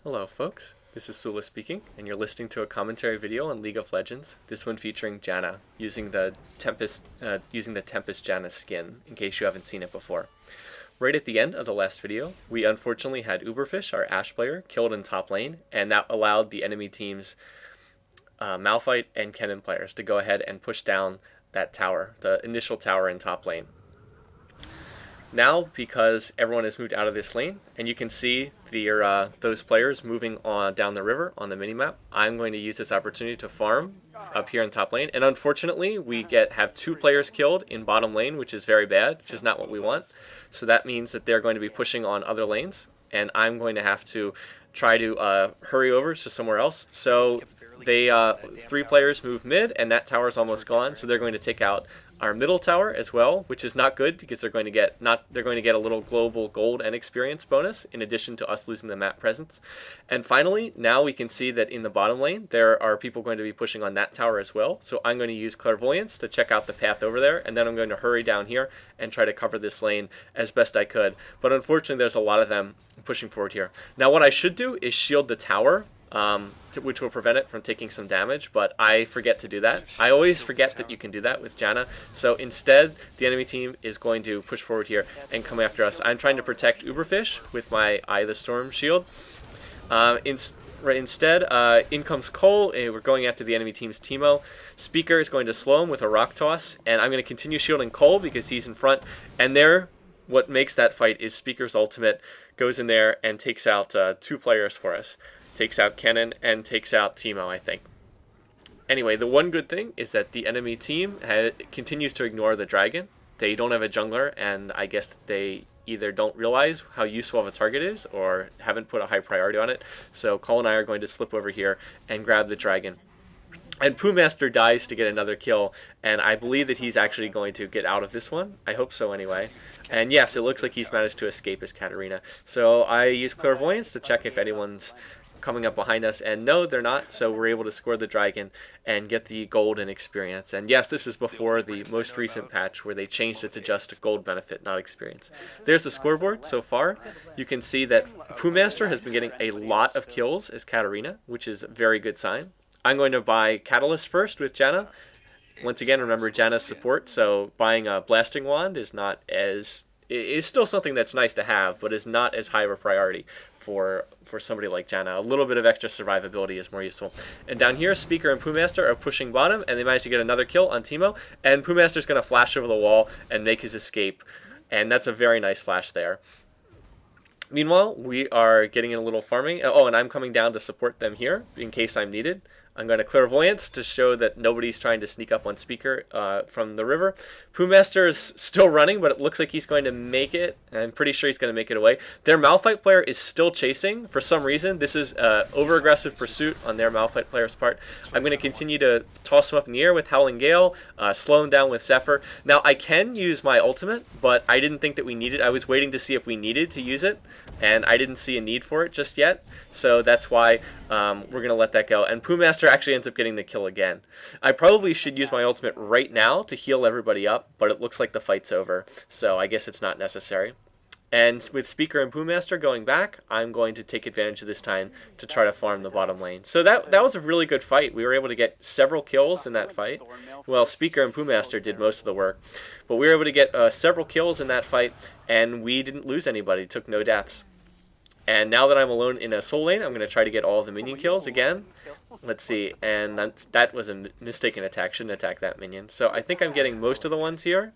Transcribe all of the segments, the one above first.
Hello folks, this is Sula speaking, and you're listening to a commentary video on League of Legends, this one featuring Janna, using the Tempest Janna skin, in case you haven't seen it before. Right at the end of the last video, we unfortunately had Uberfish, our Ashe player, killed in top lane, and that allowed the enemy team's Malphite and Kennen players to go ahead and push down that tower, the initial tower in top lane. Now, because everyone has moved out of this lane, and you can see those players moving on down the river on the minimap, I'm going to use this opportunity to farm up here in top lane. And unfortunately, we have 2 players killed in bottom lane, which is very bad, which is not what we want. So that means that they're going to be pushing on other lanes, and I'm going to have to try to hurry over to somewhere else. So they 3 players move mid, and that tower is almost gone. So they're going to take out our middle tower as well, which is not good because they're going to get a little global gold and experience bonus in addition to us losing the map presence. And finally, now we can see that in the bottom lane there are people going to be pushing on that tower as well. So I'm going to use clairvoyance to check out the path over there, and then I'm going to hurry down here and try to cover this lane as best I could. But unfortunately, there's a lot of them pushing forward here. Now what I should do is shield the tower, which will prevent it from taking some damage, but I forget to do that. I always forget that you can do that with Janna. So instead, the enemy team is going to push forward here and come after us. I'm trying to protect Uberfish with my Eye of the Storm shield. Instead, in comes Cole, and we're going after the enemy team's Teemo. Speaker is going to slow him with a rock toss, and I'm going to continue shielding Cole because he's in front. And there, what makes that fight is Speaker's ultimate goes in there and takes out 2 players for us. Takes out Kennen and takes out Teemo, I think. Anyway, the one good thing is that the enemy team continues to ignore the dragon. They don't have a jungler, and I guess they either don't realize how useful of a target is or haven't put a high priority on it. So Cole and I are going to slip over here and grab the dragon. And Poohmaster dies to get another kill, and I believe that he's actually going to get out of this one. I hope so anyway. And yes, it looks like he's managed to escape as Katarina. So I use clairvoyance to check if anyone's coming up behind us, and no, they're not, so we're able to score the dragon and get the gold and experience. And yes, this is before the most recent patch where they changed it to just gold benefit, not experience. There's the scoreboard so far. You can see that Poohmaster has been getting a lot of kills as Katarina, which is a very good sign. I'm going to buy Catalyst first with Janna. Once again, remember Janna's support, so buying a Blasting Wand is still something that's nice to have, but is not as high of a priority for somebody like Janna. A little bit of extra survivability is more useful. And down here, Speaker and Poohmaster are pushing bottom, and they manage to get another kill on Teemo, and Poohmaster's going to flash over the wall and make his escape, and that's a very nice flash there. Meanwhile, we are getting in a little farming. Oh, and I'm coming down to support them here in case I'm needed. I'm going to clairvoyance to show that nobody's trying to sneak up on Speaker from the river. Poohmaster is still running, but it looks like he's going to make it. I'm pretty sure he's going to make it away. Their Malphite player is still chasing for some reason. This is over-aggressive pursuit on their Malphite player's part. I'm going to continue to toss him up in the air with Howling Gale, slow him down with Zephyr. Now, I can use my ultimate, but I didn't think that we needed. I was waiting to see if we needed to use it, and I didn't see a need for it just yet. So that's why we're going to let that go. And Poohmaster actually ends up getting the kill again. I probably should use my ultimate right now to heal everybody up, but it looks like the fight's over, so I guess it's not necessary. And with Speaker and Poohmaster going back, I'm going to take advantage of this time to try to farm the bottom lane. So that was a really good fight. We were able to get several kills in that fight. Well, Speaker and Poohmaster did most of the work, but we were able to get several kills in that fight, and we didn't lose anybody, took no deaths. And now that I'm alone in a soul lane, I'm going to try to get all the minion kills again. Let's see, and that was a mistaken attack. Shouldn't attack that minion. So I think I'm getting most of the ones here.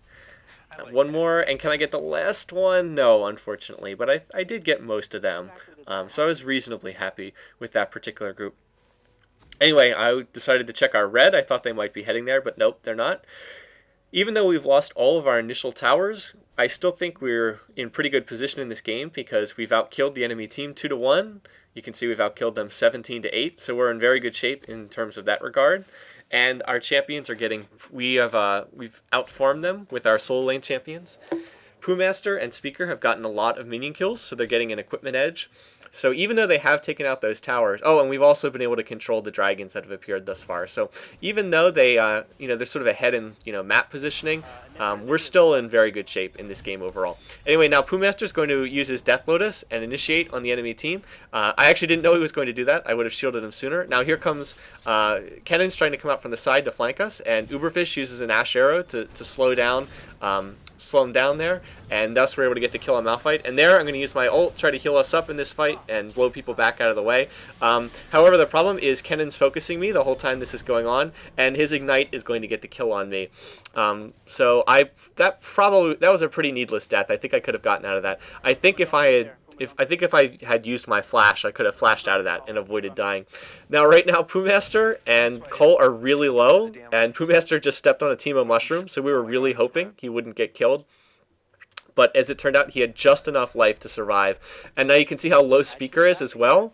One more, and can I get the last one? No, unfortunately, but I did get most of them. So I was reasonably happy with that particular group. Anyway, I decided to check our red. I thought they might be heading there, but nope, they're not. Even though we've lost all of our initial towers, I still think we're in pretty good position in this game because we've outkilled the enemy team 2-1. You can see we've outkilled them 17-8, so we're in very good shape in terms of that regard. And our champions are getting, we've outfarmed them with our soul lane champions. Poohmaster and Speaker have gotten a lot of minion kills, so they're getting an equipment edge. So even though they have taken out those towers, oh, and we've also been able to control the dragons that have appeared thus far. So even though they, they're sort of ahead in, map positioning, we're still in very good shape in this game overall. Anyway, now Poohmaster's going to use his Death Lotus and initiate on the enemy team. I actually didn't know he was going to do that. I would have shielded him sooner. Now here comes Kennen's trying to come out from the side to flank us, and Uberfish uses an Ash Arrow to slow him down there, and thus we're able to get the kill on Malphite. And there, I'm going to use my ult, try to heal us up in this fight, and blow people back out of the way. However, the problem is Kennen's focusing me the whole time this is going on, and his Ignite is going to get the kill on me. So that was a pretty needless death. I think I could have gotten out of that. I think if I had used my flash, I could have flashed out of that and avoided dying. Now, right now, Poohmaster and Cole are really low, and Poohmaster just stepped on a Teemo Mushroom, so we were really hoping he wouldn't get killed. But as it turned out, he had just enough life to survive. And now you can see how low Speaker is as well.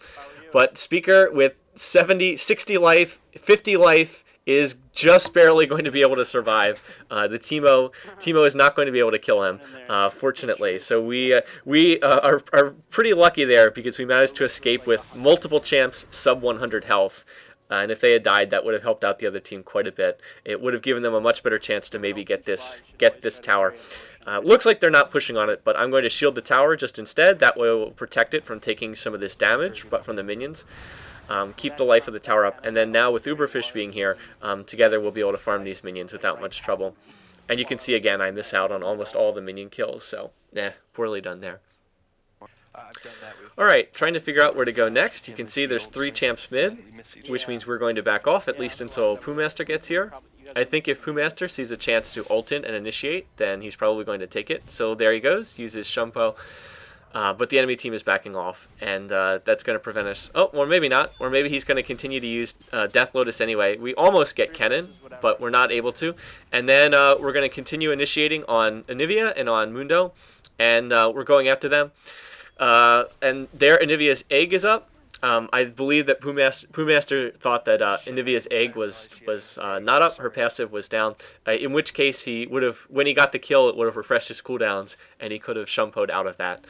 But Speaker with 70, 60 life, 50 life is just barely going to be able to survive. The Teemo is not going to be able to kill him, fortunately. So we are pretty lucky there because we managed to escape with multiple champs sub 100 health. And if they had died, that would have helped out the other team quite a bit. It would have given them a much better chance to maybe get this tower. Looks like they're not pushing on it, but I'm going to shield the tower just instead. That way we'll protect it from taking some of this damage, but from the minions. Keep the life of the tower up, and then now with Uberfish being here, together we'll be able to farm these minions without much trouble. And you can see again, I miss out on almost all the minion kills, so poorly done there. Alright, trying to figure out where to go next. You can see there's 3 champs mid, which means we're going to back off at least until Poohmaster gets here. I think if Poohmaster sees a chance to ult in and initiate, then he's probably going to take it. So there he goes, uses Shumpo. But the enemy team is backing off, and that's going to prevent us. Oh, or maybe not. Or maybe he's going to continue to use Death Lotus anyway. We almost get Kennen, but we're not able to. And then we're going to continue initiating on Anivia and on Mundo, and we're going after them. And there, Anivia's egg is up. I believe that Poohmaster thought that Anivia's egg was not up. Her passive was down. In which case, he would have, when he got the kill, it would have refreshed his cooldowns, and he could have shumpoed out of that.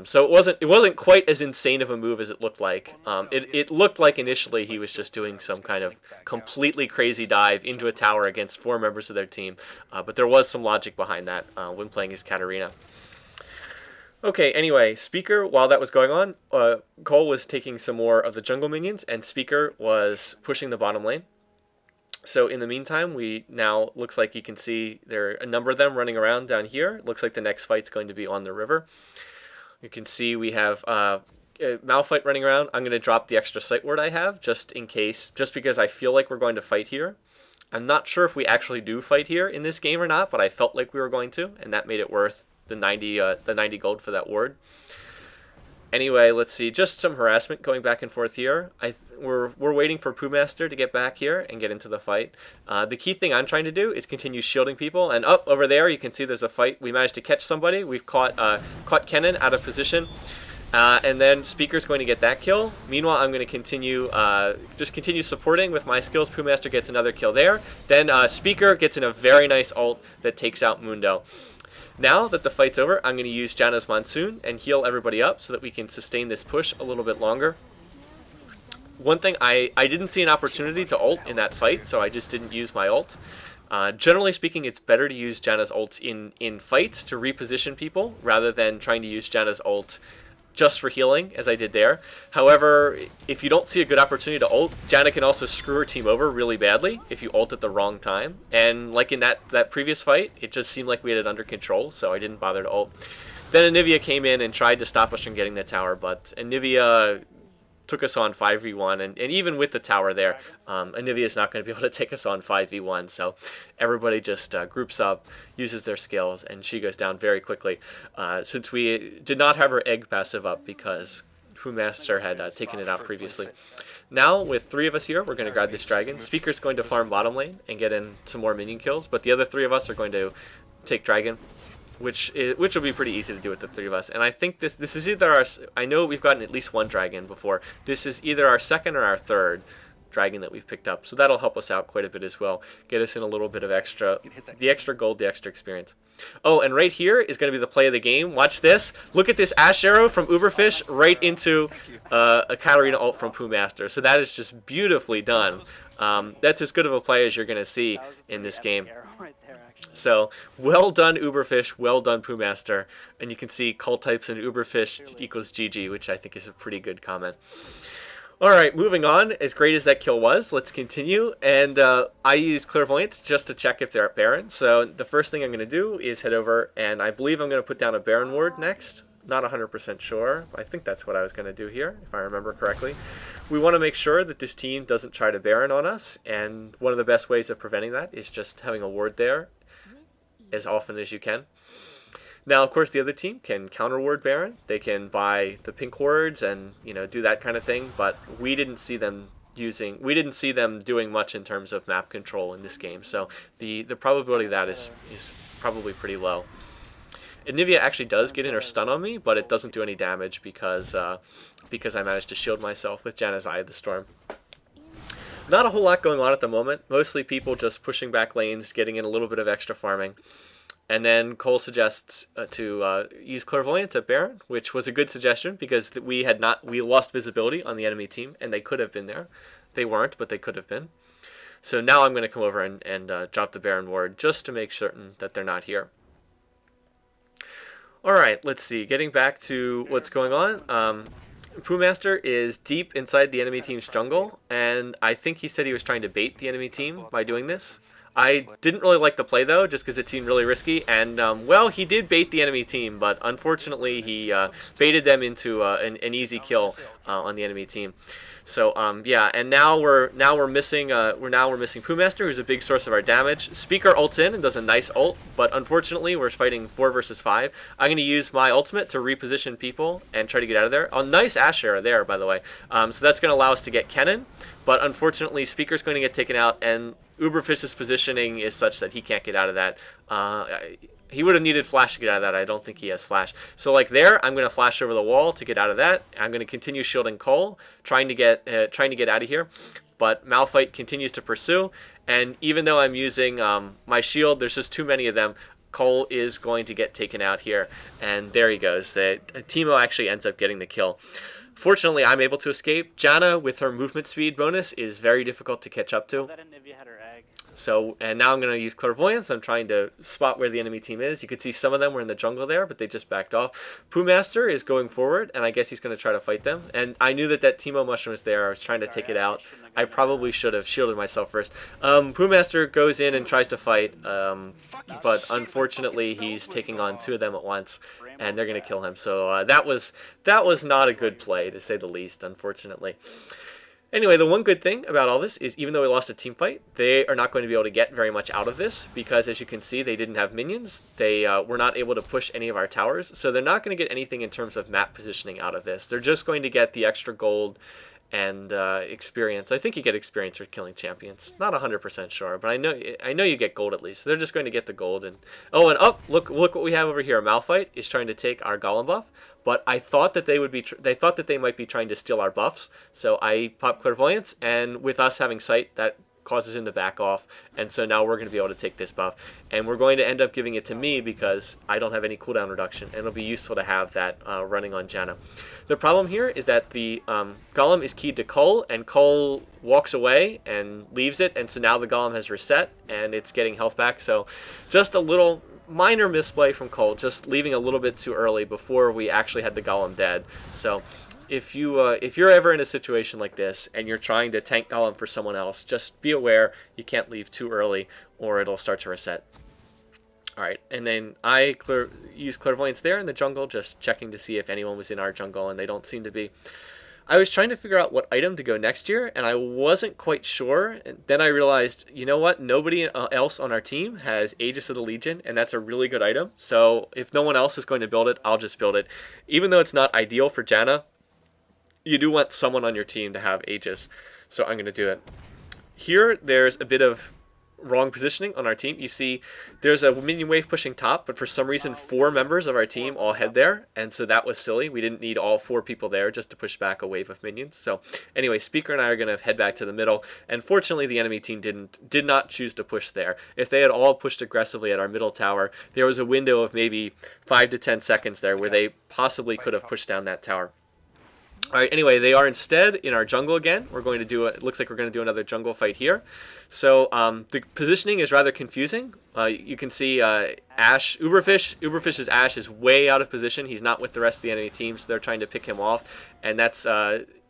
So it wasn't quite as insane of a move as it looked like. It looked like initially he was just doing some kind of completely crazy dive into a tower against 4 members of their team. But there was some logic behind that when playing as Katarina. Okay, anyway, Speaker, while that was going on, Cole was taking some more of the jungle minions, and Speaker was pushing the bottom lane. So in the meantime, we now, looks like you can see there are a number of them running around down here. Looks like the next fight's going to be on the river. You can see we have Malphite running around. I'm going to drop the extra sight ward I have, just in case, just because I feel like we're going to fight here. I'm not sure if we actually do fight here in this game or not, but I felt like we were going to, and that made it worth the 90 gold for that ward. Anyway, let's see. Just some harassment going back and forth here. We're waiting for Poohmaster to get back here and get into the fight. The key thing I'm trying to do is continue shielding people. And up over there, you can see there's a fight. We managed to catch somebody. We've caught Kennen out of position. And then Speaker's going to get that kill. Meanwhile, I'm going to continue supporting with my skills. Poohmaster gets another kill there. Then Speaker gets in a very nice ult that takes out Mundo. Now that the fight's over, I'm going to use Janna's Monsoon and heal everybody up so that we can sustain this push a little bit longer. One thing, I didn't see an opportunity to ult in that fight, so I just didn't use my ult. Generally speaking, it's better to use Janna's ult in fights to reposition people rather than trying to use Janna's ult just for healing, as I did there. However, if you don't see a good opportunity to ult, Janna can also screw her team over really badly if you ult at the wrong time. And like in that previous fight, it just seemed like we had it under control, so I didn't bother to ult. Then Anivia came in and tried to stop us from getting the tower, but Anivia took us on 5v1, and even with the tower there, Anivia is not going to be able to take us on 5v1, so everybody just groups up, uses their skills, and she goes down very quickly, since we did not have her egg passive up because Poohmaster had taken it out previously. Now, with 3 of us here, we're going to grab this dragon. Speaker's going to farm bottom lane and get in some more minion kills, but the other 3 of us are going to take dragon, which will be pretty easy to do with the 3 of us. And I think this is either our... I know we've gotten at least 1 dragon before. This is either our 2nd or our 3rd dragon that we've picked up. So that'll help us out quite a bit as well. Get us in a little bit of the extra gold, the extra experience. Oh, and right here is going to be the play of the game. Watch this. Look at this Ash Arrow from Uberfish right into a Katarina ult from Poohmaster. So that is just beautifully done. That's as good of a play as you're going to see in this game. So, well done, Uberfish. Well done, Poohmaster. And you can see cult types and Uberfish equals GG, which I think is a pretty good comment. All right, moving on. As great as that kill was, let's continue. And I use Clairvoyance just to check if they're at Baron. So the first thing I'm going to do is head over, and I believe I'm going to put down a Baron ward next. Not 100% sure. I think that's what I was going to do here, if I remember correctly. We want to make sure that this team doesn't try to Baron on us, and one of the best ways of preventing that is just having a ward there as often as you can. Now, of course, the other team can counter ward Baron. They can buy the pink wards and do that kind of thing. But we didn't see them doing much in terms of map control in this game. So the probability of that is probably pretty low. Anivia actually does get in her stun on me, but it doesn't do any damage because I managed to shield myself with Janna's Eye of the Storm. Not a whole lot going on at the moment. Mostly people just pushing back lanes, getting in a little bit of extra farming. And then Cole suggests to use Clairvoyance at Baron, which was a good suggestion because we lost visibility on the enemy team, and they could have been there. They weren't, but they could have been. So now I'm going to come over and drop the Baron ward just to make certain that they're not here. All right, let's see. Getting back to what's going on. Poohmaster is deep inside the enemy team's jungle, and I think he said he was trying to bait the enemy team by doing this. I didn't really like the play, though, just because it seemed really risky. And, well, he did bait the enemy team, but unfortunately he baited them into an easy kill on the enemy team. So, yeah, and now we're missing Poohmaster, who's a big source of our damage. Speaker ults in and does a nice ult, but unfortunately we're fighting 4 versus 5. I'm going to use my ultimate to reposition people and try to get out of there. A nice Ash arrow there, by the way. So that's going to allow us to get Kennen, but unfortunately Speaker's going to get taken out, and Uberfish's positioning is such that he can't get out of that. He would have needed Flash to get out of that. I don't think he has Flash. So like there, I'm going to flash over the wall to get out of that. I'm going to continue shielding Cole, trying to get out of here. But Malphite continues to pursue, and even though I'm using my shield, there's just too many of them. Cole is going to get taken out here, and there he goes. Teemo actually ends up getting the kill. Fortunately, I'm able to escape. Janna, with her movement speed bonus, is very difficult to catch up to. So, and now I'm going to use Clairvoyance. I'm trying to spot where the enemy team is. You could see some of them were in the jungle there, but they just backed off. Poohmaster is going forward, and I guess he's going to try to fight them. And I knew that Teemo Mushroom was there. I was trying to take it out. I probably should have shielded myself first. Poohmaster goes in and tries to fight, but unfortunately he's taking on 2 of them at once, and they're going to kill him. So that was not a good play, to say the least, unfortunately. Anyway, the one good thing about all this is even though we lost a team fight, they are not going to be able to get very much out of this because, as you can see, they didn't have minions. They were not able to push any of our towers, so they're not going to get anything in terms of map positioning out of this. They're just going to get the extra gold and experience. I think you get experience for killing champions. Not 100% sure, but I know you get gold at least. So they're just going to get the gold. And look what we have over here. Malphite is trying to take our golem buff, but I thought that they might be trying to steal our buffs. So I popped Clairvoyance, and with us having sight, that causes him to back off, and so now we're going to be able to take this buff, and we're going to end up giving it to me because I don't have any cooldown reduction, and it'll be useful to have that running on Janna. The problem here is that the golem is keyed to Cole, and Cole walks away and leaves it, and so now the golem has reset and it's getting health back. So just a little minor misplay from Cole, just leaving a little bit too early before we actually had the golem dead. So if you're ever in a situation like this and you're trying to tank golem for someone else, just be aware you can't leave too early or it'll start to reset. Alright, and then I use Clairvoyance there in the jungle, just checking to see if anyone was in our jungle, and they don't seem to be. I was trying to figure out what item to go next year, and I wasn't quite sure. And then I realized, you know what? Nobody else on our team has Aegis of the Legion, and that's a really good item. So if no one else is going to build it, I'll just build it. Even though it's not ideal for Janna, you do want someone on your team to have Aegis, so I'm going to do it. Here, there's a bit of wrong positioning on our team. You see there's a minion wave pushing top, but for some reason 4 members of our team all head there, and so that was silly. We didn't need all 4 people there just to push back a wave of minions. So anyway, Speaker and I are going to head back to the middle, and fortunately the enemy team did not choose to push there. If they had all pushed aggressively at our middle tower, there was a window of maybe 5 to 10 seconds there where they possibly could have pushed down that tower. All right, anyway, they are instead in our jungle again. We're going to do it. Looks like we're going to do another jungle fight here. So the positioning is rather confusing. You can see Ashe, Uberfish's Ashe is way out of position. He's not with the rest of the enemy team, so they're trying to pick him off, and that's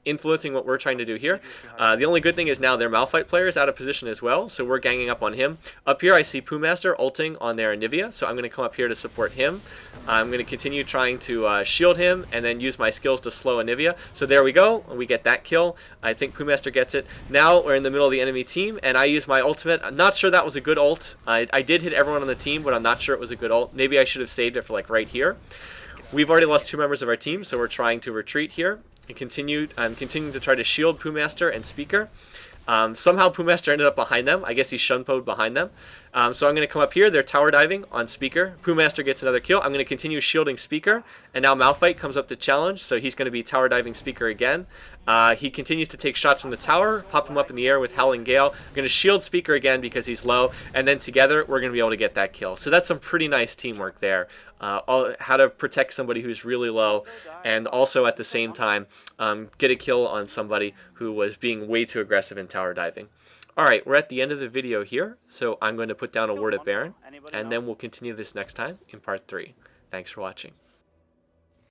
influencing what we're trying to do here. The only good thing is now their Malphite player is out of position as well, so we're ganging up on him. Up here I see Poohmaster ulting on their Anivia, so I'm going to come up here to support him. I'm going to continue trying to shield him and then use my skills to slow Anivia. So there we go, we get that kill. I think Poohmaster gets it. Now we're in the middle of the enemy team and I use my ultimate. I'm not sure that was a good ult. I did hit everyone on the team, but I'm not sure it was a good ult. Maybe I should have saved it for like right here. We've already lost 2 members of our team, so we're trying to retreat here. I'm continuing to try to shield Poohmaster and Speaker. Somehow Poohmaster ended up behind them. I guess he shunpoed behind them. So I'm going to come up here. They're tower diving on Speaker. Poohmaster gets another kill. I'm going to continue shielding Speaker. And now Malphite comes up to challenge, so he's going to be tower diving Speaker again. He continues to take shots from the tower, pop him up in the air with Howling Gale. I'm going to shield Speaker again because he's low, and then together we're going to be able to get that kill. So that's some pretty nice teamwork there. How to protect somebody who's really low and also at the same time get a kill on somebody who was being way too aggressive in tower diving. Alright, we're at the end of the video here, so I'm going to put down a word at Baron, and then we'll continue this next time in part 3. Thanks for watching.